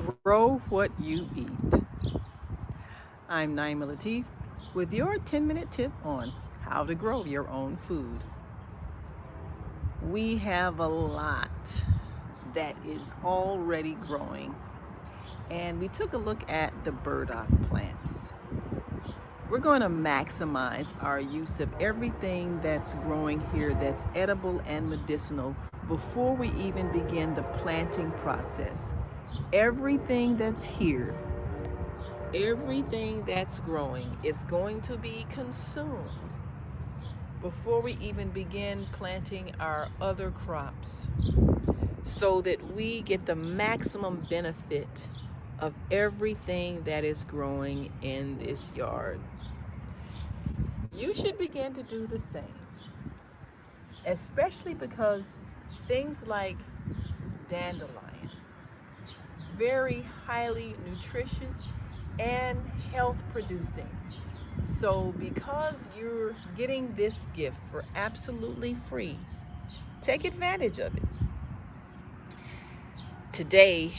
Grow what you eat. I'm Naima Latif with your 10-minute tip on how to grow your own food. We have a lot that is already growing, and we took a look at the burdock plants. We're going to maximize our use of everything that's growing here that's edible and medicinal before we even begin the planting process. Everything that's here, everything that's growing is going to be consumed before we even begin planting our other crops so that we get the maximum benefit of everything that is growing in this yard. You should begin to do the same, especially because things like dandelion, very highly nutritious and health producing. So because you're getting this gift for absolutely free, take advantage of it. Today,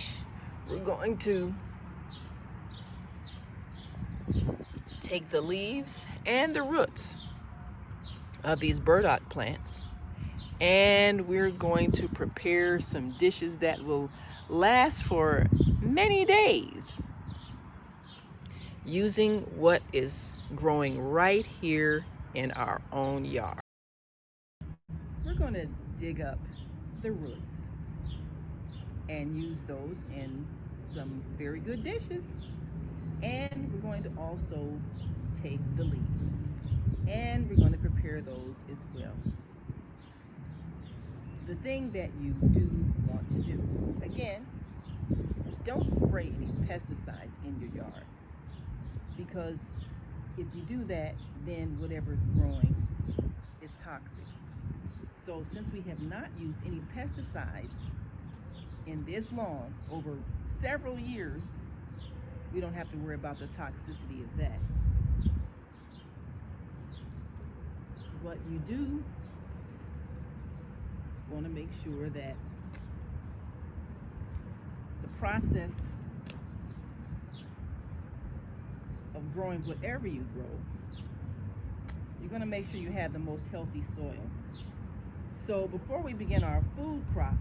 we're going to take the leaves and the roots of these burdock plants, and we're going to prepare some dishes that will last for many days using what is growing right here in our own yard. We're going to dig up the roots and use those in some very good dishes. And we're going to also take the leaves and we're going to prepare those as well. The thing that you do want to do, again, don't spray any pesticides in your yard, because if you do that, then whatever's growing is toxic. So since we have not used any pesticides in this long, over several years, we don't have to worry about the toxicity of that. But you do want to make sure that the process of growing whatever you grow, you're going to make sure you have the most healthy soil. So before we begin our food crops,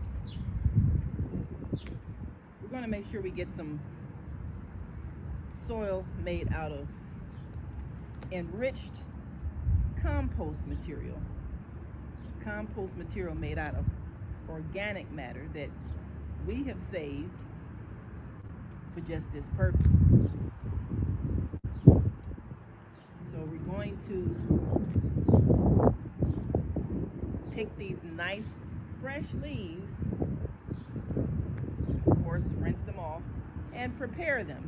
we're going to make sure we get some soil made out of enriched compost material. Compost material made out of organic matter that we have saved for just this purpose. So we're going to pick these nice fresh leaves, of course rinse them off, and prepare them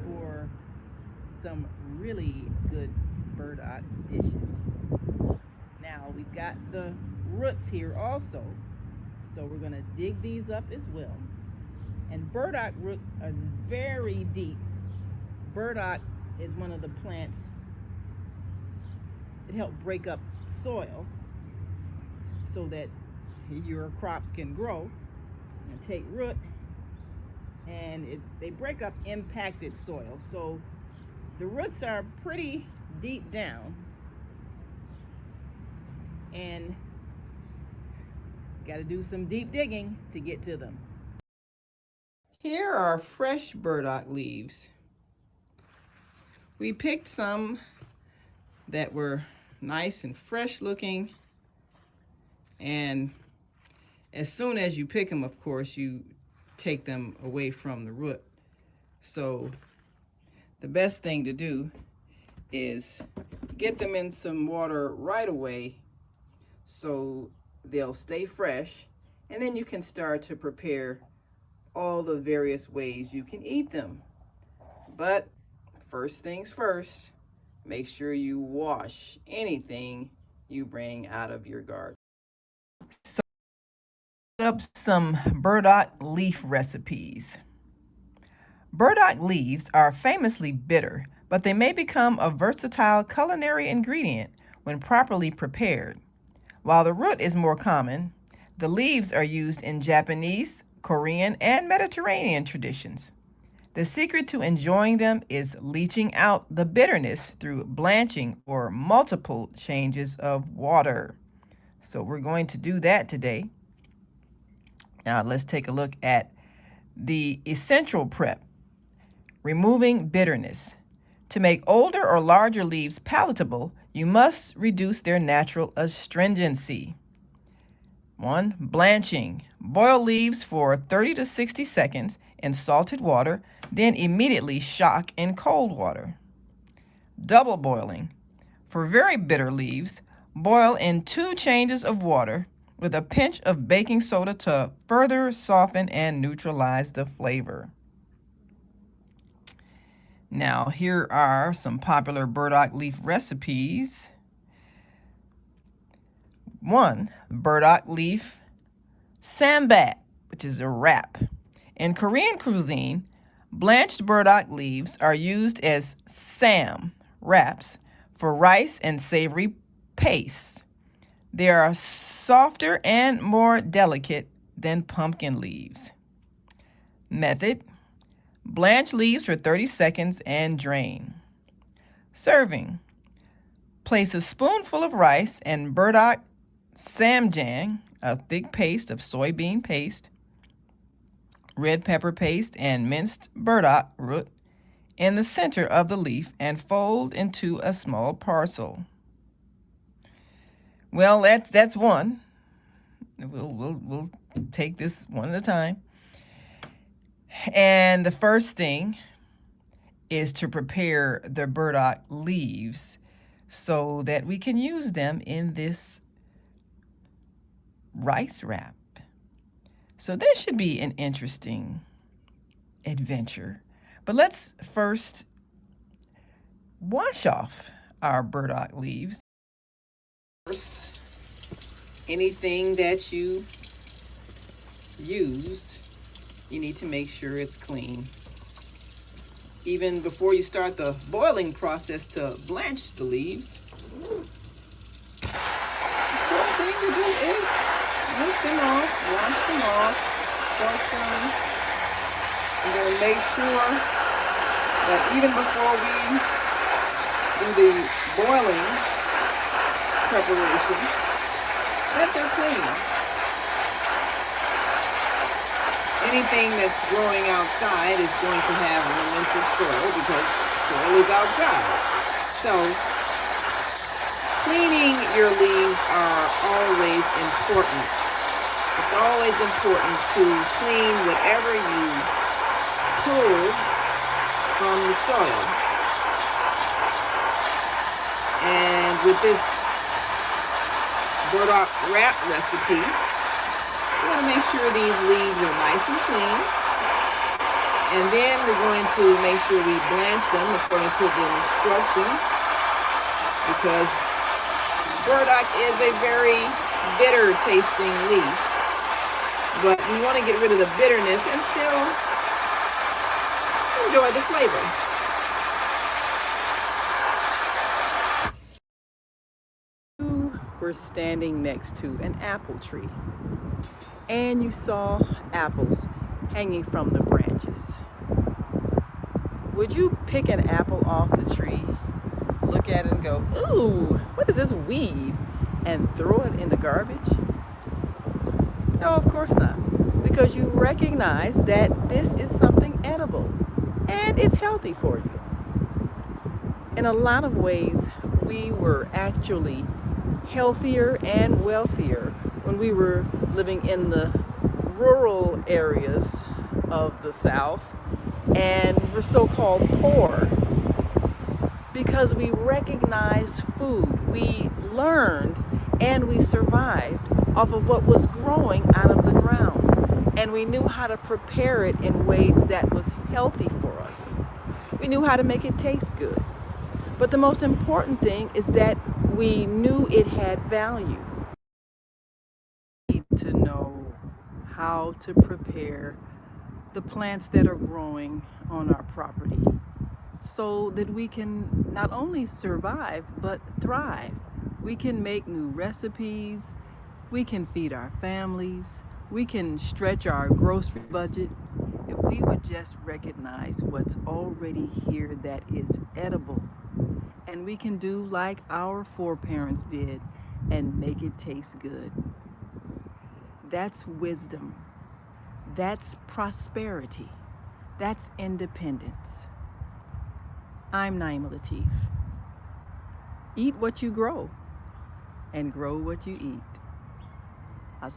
for some really good burdock dishes. Now we've got the roots here also, so we're going to dig these up as well. And burdock roots are very deep. Burdock is one of the plants that help break up soil so that your crops can grow and take root, and they break up impacted soil. So the roots are pretty deep down, and got to do some deep digging to get to them. Here are fresh burdock leaves. We picked some that were nice and fresh looking, and as soon as you pick them, of course, you take them away from the root. So the best thing to do is get them in some water right away so they'll stay fresh, and then you can start to prepare all the various ways you can eat them. But first things first, make sure you wash anything you bring out of your garden. So up some burdock leaf recipes. Burdock leaves are famously bitter, but they may become a versatile culinary ingredient when properly prepared. While the root is more common, the leaves are used in Japanese Korean, and Mediterranean traditions. The secret to enjoying them is leaching out the bitterness through blanching or multiple changes of water. So we're going to do that today. Now let's take a look at the essential prep. Removing bitterness. To make older or larger leaves palatable, you must reduce their natural astringency. 1. Blanching. Boil leaves for 30 to 60 seconds in salted water, then immediately shock in cold water. Double boiling. For very bitter leaves, boil in 2 changes of water with a pinch of baking soda to further soften and neutralize the flavor. Now, here are some popular burdock leaf recipes. 1. Burdock leaf sambat, which is a wrap. In Korean cuisine, blanched burdock leaves are used as sam wraps for rice and savory pastes. They are softer and more delicate than pumpkin leaves. Method: blanch leaves for 30 seconds and drain. Serving: place a spoonful of rice and burdock samjang, a thick paste of soybean paste, red pepper paste, and minced burdock root in the center of the leaf and fold into a small parcel. Well, that's one. We'll take this one at a time. And the first thing is to prepare the burdock leaves so that we can use them in this rice wrap. So this should be an interesting adventure. But let's first wash off our burdock leaves. First, anything that you use, you need to make sure it's clean. Even before you start the boiling process to blanch the leaves, the important thing to do is rinse them off, wash them off, soak them. You're going to make sure that even before we do the boiling preparation, that they're clean. Anything that's growing outside is going to have remnants of soil because soil is outside. So cleaning your leaves are always important. It's always important to clean whatever you pull from the soil. And with this burdock wrap recipe, we want to make sure these leaves are nice and clean. And then we're going to make sure we blanch them according to the instructions, because burdock is a very bitter tasting leaf. But we want to get rid of the bitterness and still enjoy the flavor. You were standing next to an apple tree, and you saw apples hanging from the branches. Would you pick an apple off the tree, look at it and go, "Ooh, what is this weed?" and throw it in the garbage? No, of course not, because you recognize that this is something edible and it's healthy for you. In a lot of ways, we were actually healthier and wealthier when we were living in the rural areas of the South, and were so-called poor because we recognized food. We learned and we survived off of what was growing out of the ground, and we knew how to prepare it in ways that was healthy for us. We knew how to make it taste good. But the most important thing is that we knew it had value. We need to know how to prepare the plants that are growing on our property so that we can not only survive but thrive. We can make new recipes, we can feed our families, We can stretch our grocery budget if we would just recognize what's already here that is edible. And we can do like our foreparents did and make it taste good. That's wisdom. That's prosperity. That's independence. I'm Naima Latif. Eat what you grow and grow what you eat.